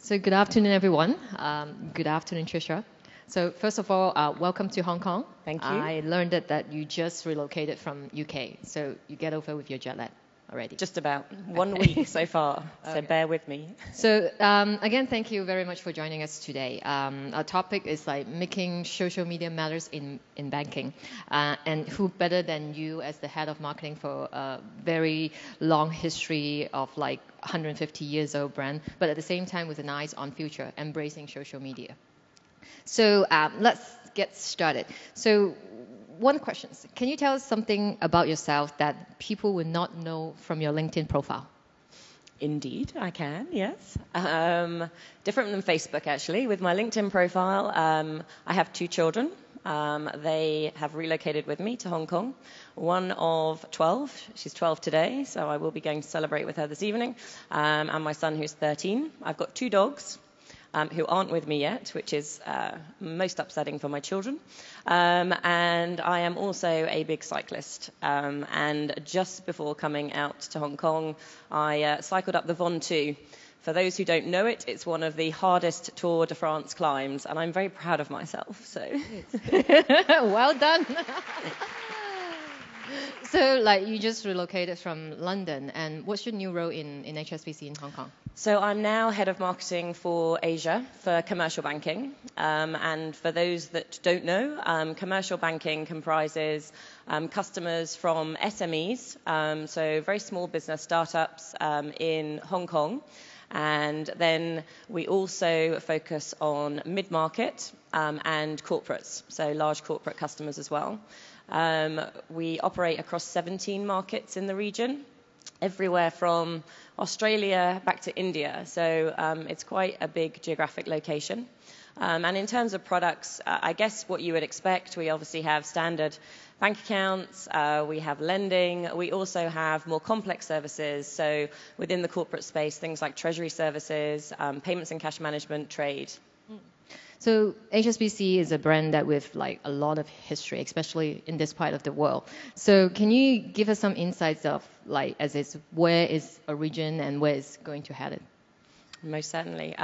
So good afternoon, everyone. Good afternoon, Tricia. So first of all, welcome to Hong Kong. Thank you. I learned that you just relocated from UK, so you get over with your jet lag already. Just about 1 week so far, so Okay. bear with me. So again, thank you very much for joining us today. Our topic is like making social media matters in banking. And who better than you as the head of marketing for a very long history of like 150 years old brand, but at the same time with an eyes on future, embracing social media. So let's get started. So one question, can you tell us something about yourself that people would not know from your LinkedIn profile? Indeed, I can, yes. Different than Facebook, actually. With my LinkedIn profile, I have 2 children. They have relocated with me to Hong Kong. One of 12, she's 12 today, so I will be going to celebrate with her this evening, and my son who's 13. I've got 2 dogs. Who aren't with me yet, which is most upsetting for my children. And I am also a big cyclist. And just before coming out to Hong Kong, I cycled up the Ventoux. For those who don't know it, it's one of the hardest Tour de France climbs, and I'm very proud of myself. So, Well done. So, like, you just relocated from London, and what's your new role in HSBC in Hong Kong? So I'm now head of marketing for Asia for commercial banking. And for those that don't know, commercial banking comprises customers from SMEs, so very small business startups in Hong Kong. And then we also focus on mid-market and corporates, so large corporate customers as well. We operate across 17 markets in the region, everywhere from Australia back to India. So it's quite a big geographic location. And in terms of products, I guess what you would expect, we obviously have standard bank accounts, we have lending, we also have more complex services. So within the corporate space, things like treasury services, payments and cash management, trade. So HSBC is a brand that with like a lot of history, especially in this part of the world. So can you give us some insights of like as it's where is origin and where it's going to head it? Most certainly.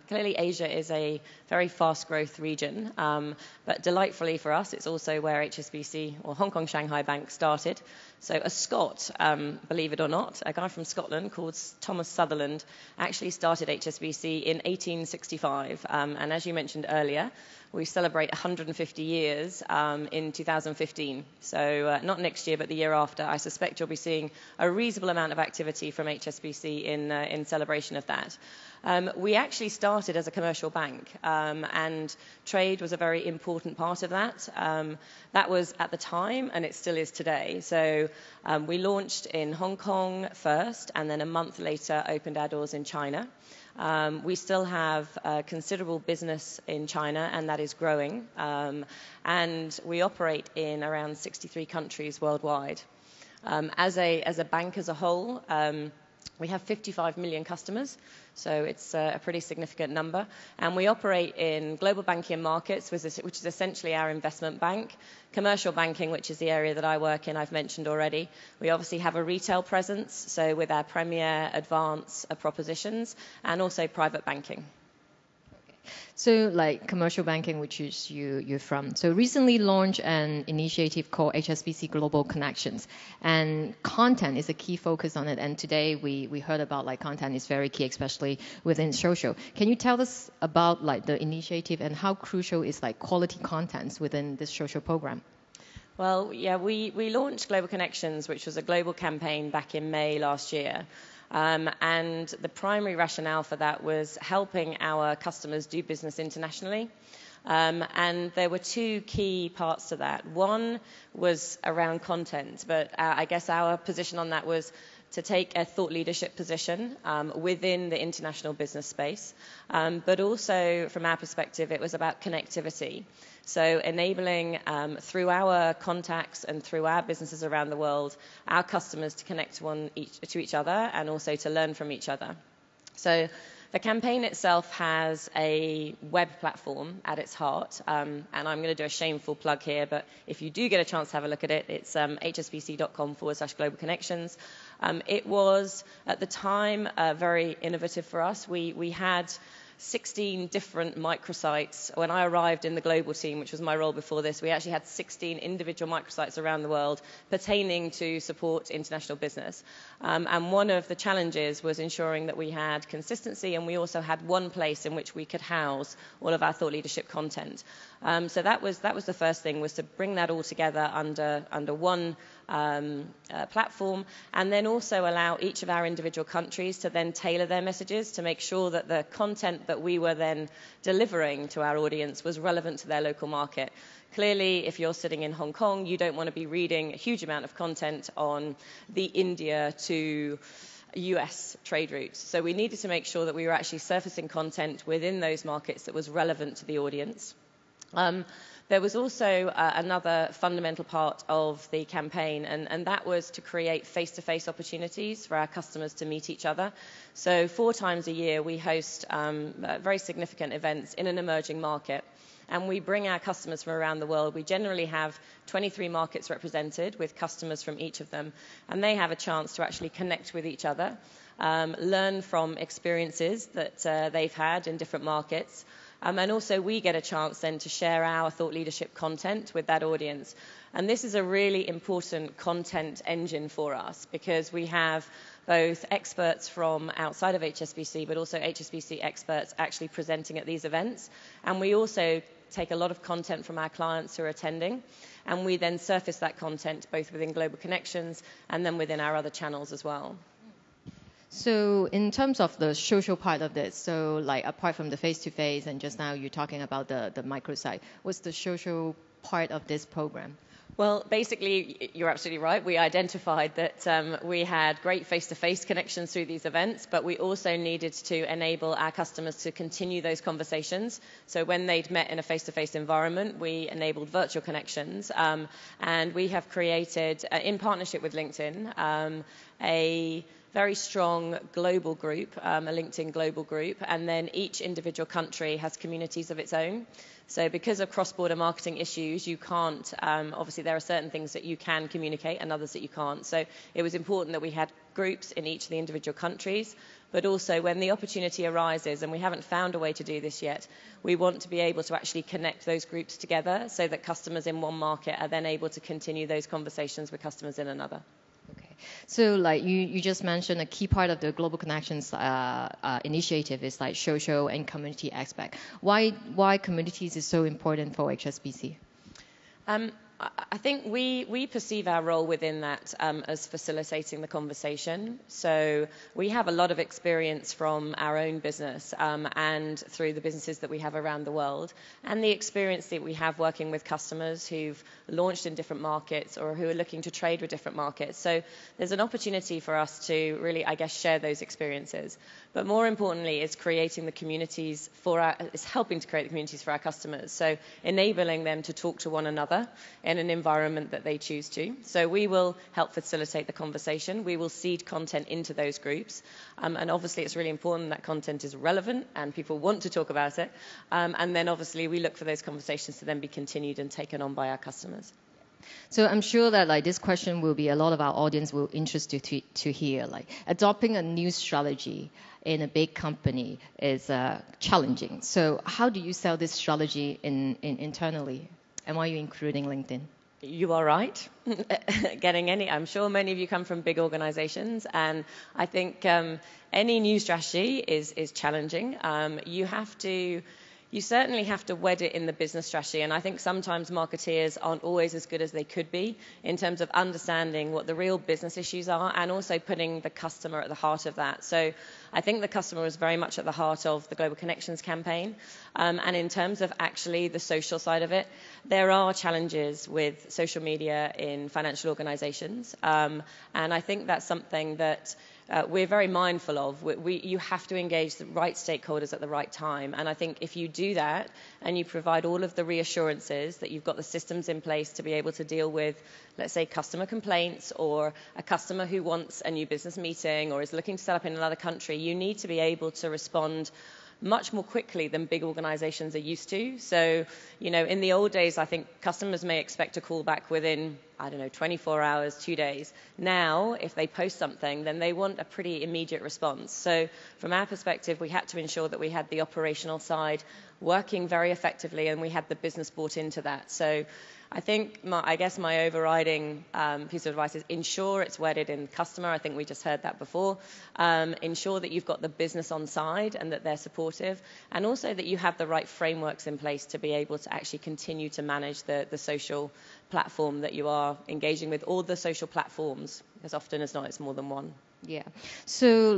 Clearly, Asia is a very fast growth region, but delightfully for us, it's also where HSBC or Hong Kong Shanghai Bank started. So a Scot, believe it or not, a guy from Scotland called Thomas Sutherland actually started HSBC in 1865. And as you mentioned earlier, we celebrate 150 years in 2015. So not next year, but the year after. I suspect you'll be seeing a reasonable amount of activity from HSBC in celebration of that. We actually started as a commercial bank, and trade was a very important part of that. That was at the time, and it still is today. So we launched in Hong Kong first, and then a month later opened our doors in China. We still have considerable business in China, and that is growing. And we operate in around 63 countries worldwide. As a bank as a whole, we have 55 million customers, so it's a pretty significant number. And we operate in global banking markets, which is essentially our investment bank. Commercial banking, which is the area that I work in, I've mentioned already. We obviously have a retail presence, so with our Premier Advance propositions, and also private banking. So like commercial banking, which is you're from. So recently launched an initiative called HSBC Global Connections, and content is a key focus on it. And today we heard about like content is very key, especially within social. Can you tell us about like the initiative and how crucial is like quality contents within this social program? Well, yeah, we launched Global Connections, which was a global campaign back in May last year. And the primary rationale for that was helping our customers do business internationally. And there were 2 key parts to that. One was around content, but I guess our position on that was to take a thought leadership position within the international business space. But also, from our perspective, it was about connectivity. So enabling, through our contacts and through our businesses around the world, our customers to connect to each other and also to learn from each other. So the campaign itself has a web platform at its heart, and I'm going to do a shameful plug here, but if you do get a chance to have a look at it, it's hsbc.com/global connections. It was, at the time, very innovative for us. We had 16 different microsites. When I arrived in the global team, which was my role before this, we actually had 16 individual microsites around the world pertaining to support international business. And one of the challenges was ensuring that we had consistency, and we also had one place in which we could house all of our thought leadership content. So that was the first thing, was to bring that all together under one platform, and then also allow each of our individual countries to then tailor their messages to make sure that the content that we were then delivering to our audience was relevant to their local market. Clearly, if you're sitting in Hong Kong, you don't want to be reading a huge amount of content on the India to US trade routes. So we needed to make sure that we were actually surfacing content within those markets that was relevant to the audience. There was also another fundamental part of the campaign, and that was to create face-to-face opportunities for our customers to meet each other. So 4 times a year we host very significant events in an emerging market, and we bring our customers from around the world. We generally have 23 markets represented with customers from each of them, and they have a chance to actually connect with each other, learn from experiences that they've had in different markets. And also we get a chance then to share our thought leadership content with that audience. And this is a really important content engine for us, because we have both experts from outside of HSBC, but also HSBC experts actually presenting at these events. And we also take a lot of content from our clients who are attending, and we then surface that content both within Global Connections and then within our other channels as well. So in terms of the social part of this, so like apart from the face-to-face, and just now you're talking about the microsite, what's the social part of this program? Well, basically, you're absolutely right. We identified that we had great face-to-face connections through these events, but we also needed to enable our customers to continue those conversations. So when they'd met in a face-to-face environment, we enabled virtual connections. And we have created, in partnership with LinkedIn, a very strong global group, a LinkedIn global group, and then each individual country has communities of its own. So because of cross-border marketing issues, you can't, obviously there are certain things that you can communicate and others that you can't. So it was important that we had groups in each of the individual countries, but also when the opportunity arises, and we haven't found a way to do this yet, we want to be able to actually connect those groups together so that customers in one market are then able to continue those conversations with customers in another. So like you just mentioned, a key part of the Global Connections initiative is like social and community aspect. Why communities is so important for HSBC? I think we perceive our role within that as facilitating the conversation. So we have a lot of experience from our own business and through the businesses that we have around the world, and the experience that we have working with customers who've launched in different markets or who are looking to trade with different markets. So there's an opportunity for us to really, I guess, share those experiences. But more importantly, it's creating the communities it's helping to create the communities for our customers. So enabling them to talk to one another in an environment that they choose to. So we will help facilitate the conversation. We will seed content into those groups. And obviously it's really important that content is relevant and people want to talk about it. And then obviously we look for those conversations to then be continued and taken on by our customers. So I'm sure that like this question will be a lot of our audience will interested to hear. Like adopting a new strategy in a big company is challenging. So how do you sell this strategy internally? And why are you including LinkedIn? You are right. I'm sure many of you come from big organizations, and I think any new strategy is challenging. You certainly have to wed it in the business strategy, and I think sometimes marketeers aren't always as good as they could be in terms of understanding what the real business issues are and also putting the customer at the heart of that. So I think the customer was very much at the heart of the Global Connections campaign. And in terms of actually the social side of it, there are challenges with social media in financial organizations. And I think that's something that we're very mindful of. You have to engage the right stakeholders at the right time. And I think if you do that and you provide all of the reassurances that you've got the systems in place to be able to deal with, let's say, customer complaints or a customer who wants a new business meeting or is looking to set up in another country, you need to be able to respond much more quickly than big organizations are used to. So, in the old days, I think customers may expect a call back within I don't know, 24 hours, 2 days. Now, if they post something, then they want a pretty immediate response. So from our perspective, we had to ensure that we had the operational side working very effectively, and we had the business bought into that. So I think, my overriding piece of advice is ensure it's wedded in customer. I think we just heard that before. Ensure that you've got the business on side and that they're supportive, and also that you have the right frameworks in place to be able to actually continue to manage the social platform that you are engaging with, or the social platforms. As often as not, it's more than one. Yeah. So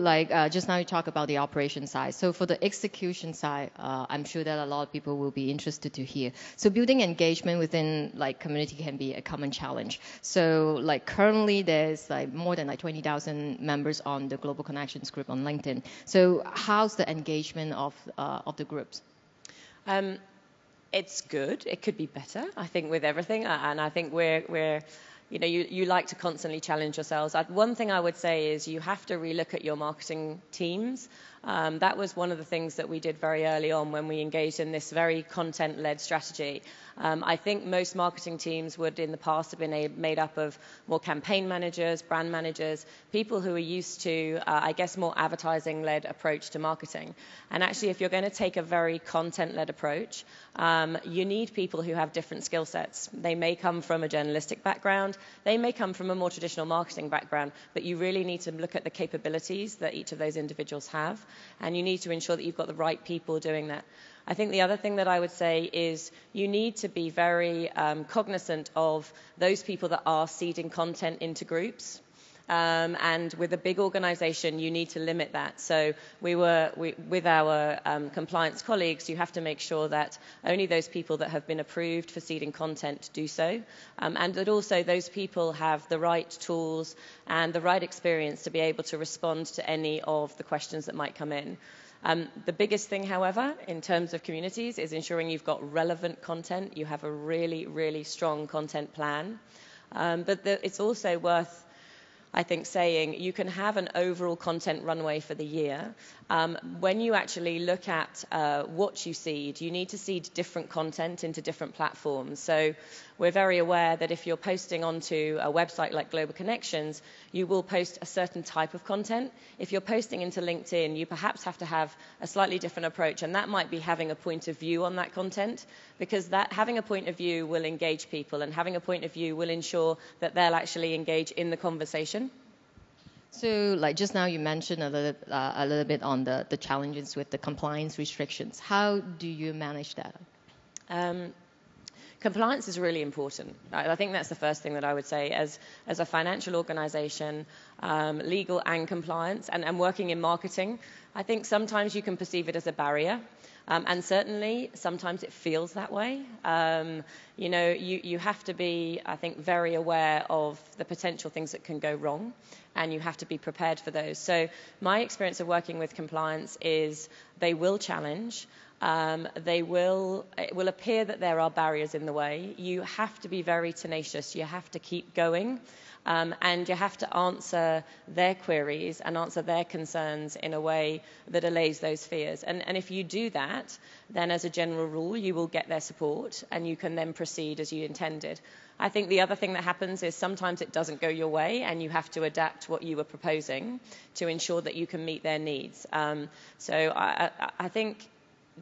just now you talk about the operation side. So for the execution side, I'm sure that a lot of people will be interested to hear. So building engagement within community can be a common challenge. So currently there's more than 20,000 members on the Global Connections group on LinkedIn. So how's the engagement of the groups? It's good. It could be better, I think, with everything. And I think we're you like to constantly challenge yourselves. One thing I would say is you have to relook at your marketing teams. That was one of the things that we did very early on when we engaged in this very content-led strategy. I think most marketing teams would in the past have been made up of more campaign managers, brand managers, people who are used to, more advertising-led approach to marketing. And actually, if you're going to take a very content-led approach, you need people who have different skill sets. They may come from a journalistic background, they may come from a more traditional marketing background, but you really need to look at the capabilities that each of those individuals have, and you need to ensure that you've got the right people doing that. I think the other thing that I would say is you need to be very cognizant of those people that are seeding content into groups. And with a big organization, you need to limit that. So with our compliance colleagues, you have to make sure that only those people that have been approved for seeding content do so. And that also those people have the right tools and the right experience to be able to respond to any of the questions that might come in. The biggest thing, however, in terms of communities is ensuring you've got relevant content. You have a really, really strong content plan. But it's also worth, I think, saying you can have an overall content runway for the year. When you actually look at what you seed, you need to seed different content into different platforms. So we're very aware that if you're posting onto a website like Global Connections, you will post a certain type of content. If you're posting into LinkedIn, you perhaps have to have a slightly different approach, and that might be having a point of view on that content, because that having a point of view will engage people, and having a point of view will ensure that they'll actually engage in the conversation. So just now you mentioned a little bit on the challenges with the compliance restrictions. How do you manage that? Compliance is really important. I think that's the first thing that I would say. As a financial organization, legal and compliance, and working in marketing, I think sometimes you can perceive it as a barrier. And certainly, sometimes it feels that way. You have to be, I think, very aware of the potential things that can go wrong, and you have to be prepared for those. So my experience of working with compliance is they will challenge. It will appear that there are barriers in the way. You have to be very tenacious. You have to keep going. And you have to answer their queries and answer their concerns in a way that allays those fears. And if you do that, then as a general rule, you will get their support and you can then proceed as you intended. I think the other thing that happens is sometimes it doesn't go your way and you have to adapt what you were proposing to ensure that you can meet their needs. So I think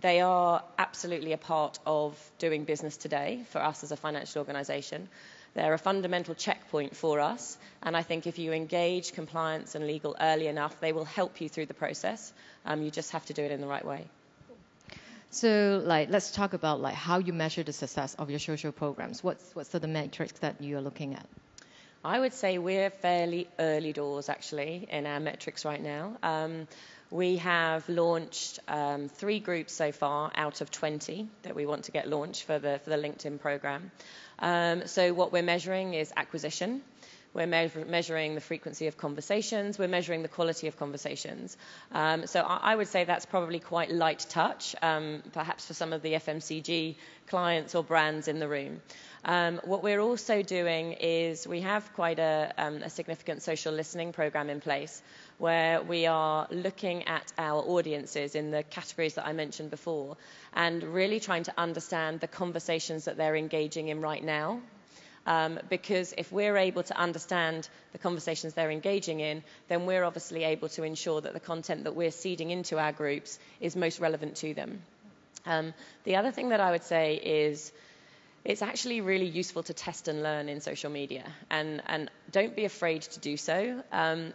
they are absolutely a part of doing business today for us as a financial organisation. They're a fundamental checkpoint for us, and I think if you engage compliance and legal early enough, they will help you through the process. You just have to do it in the right way. So, let's talk about how you measure the success of your social programs. What's the metrics that you are looking at? I would say we're fairly early doors, actually, in our metrics right now. We have launched 3 groups so far out of 20 that we want to get launched for the LinkedIn program. So what we're measuring is acquisition. We're measuring the frequency of conversations. We're measuring the quality of conversations. So I would say that's probably quite light touch, perhaps for some of the FMCG clients or brands in the room. What we're also doing is we have quite a significant social listening program in place where we are looking at our audiences in the categories that I mentioned before and really trying to understand the conversations that they're engaging in right now. because if we're able to understand the conversations they're engaging in, then we're obviously able to ensure that the content that we're seeding into our groups is most relevant to them. The other thing that I would say is it's actually really useful to test and learn in social media, and don't be afraid to do so.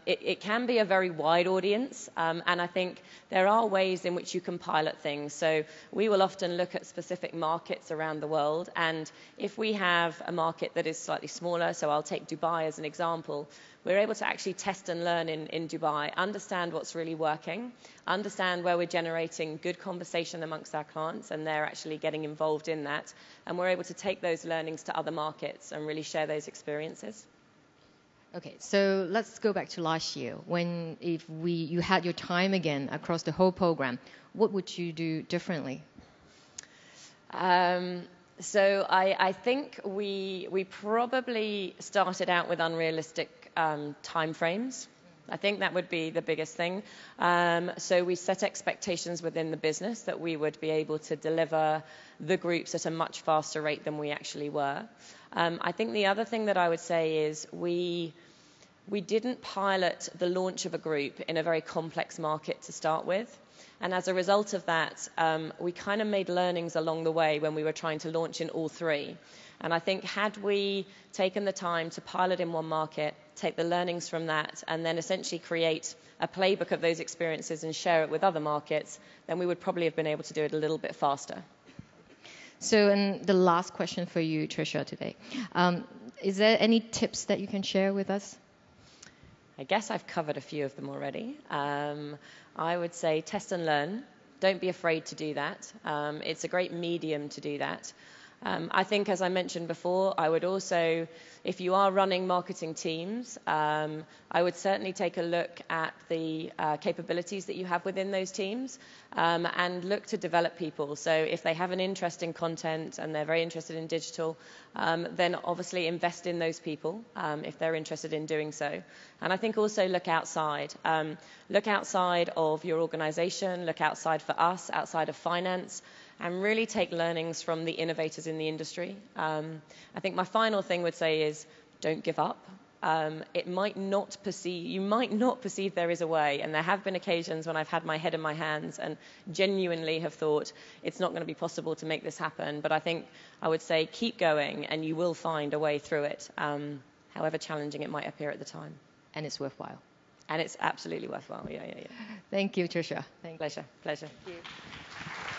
It can be a very wide audience, and I think there are ways in which you can pilot things. So we will often look at specific markets around the world, and if we have a market that is slightly smaller, so I'll take Dubai as an example, we're able to actually test and learn in Dubai, understand what's really working, understand where we're generating good conversation amongst our clients and they're actually getting involved in that. And we're able to take those learnings to other markets and really share those experiences. Okay, so let's go back to last year. If you had your time again across the whole program, what would you do differently? So I think we probably started out with unrealistic timeframes. I think that would be the biggest thing. So we set expectations within the business that we would be able to deliver the groups at a much faster rate than we actually were. I think the other thing that I would say is we didn't pilot the launch of a group in a very complex market to start with. And as a result of that, we kind of made learnings along the way when we were trying to launch in all three. And I think had we taken the time to pilot in one market, take the learnings from that, and then essentially create a playbook of those experiences and share it with other markets, then we would probably have been able to do it a little bit faster. So, and the last question for you, Tricia, today. Is there any tips that you can share with us? I guess I've covered a few of them already. I would say test and learn. Don't be afraid to do that. It's a great medium to do that. I think, as I mentioned before, I would also, if you are running marketing teams, I would certainly take a look at the capabilities that you have within those teams and look to develop people. So if they have an interest in content and they're very interested in digital, then obviously invest in those people if they're interested in doing so. And I think also look outside. Look outside of your organization, look outside for us, outside of finance, and really take learnings from the innovators in the industry. I think my final thing would say is don't give up. You might not perceive there is a way, and there have been occasions when I've had my head in my hands and genuinely have thought it's not going to be possible to make this happen. But I think I would say keep going and you will find a way through it, however challenging it might appear at the time. And it's worthwhile. And it's absolutely worthwhile, yeah. Thank you, Tricia. Pleasure. Thank you.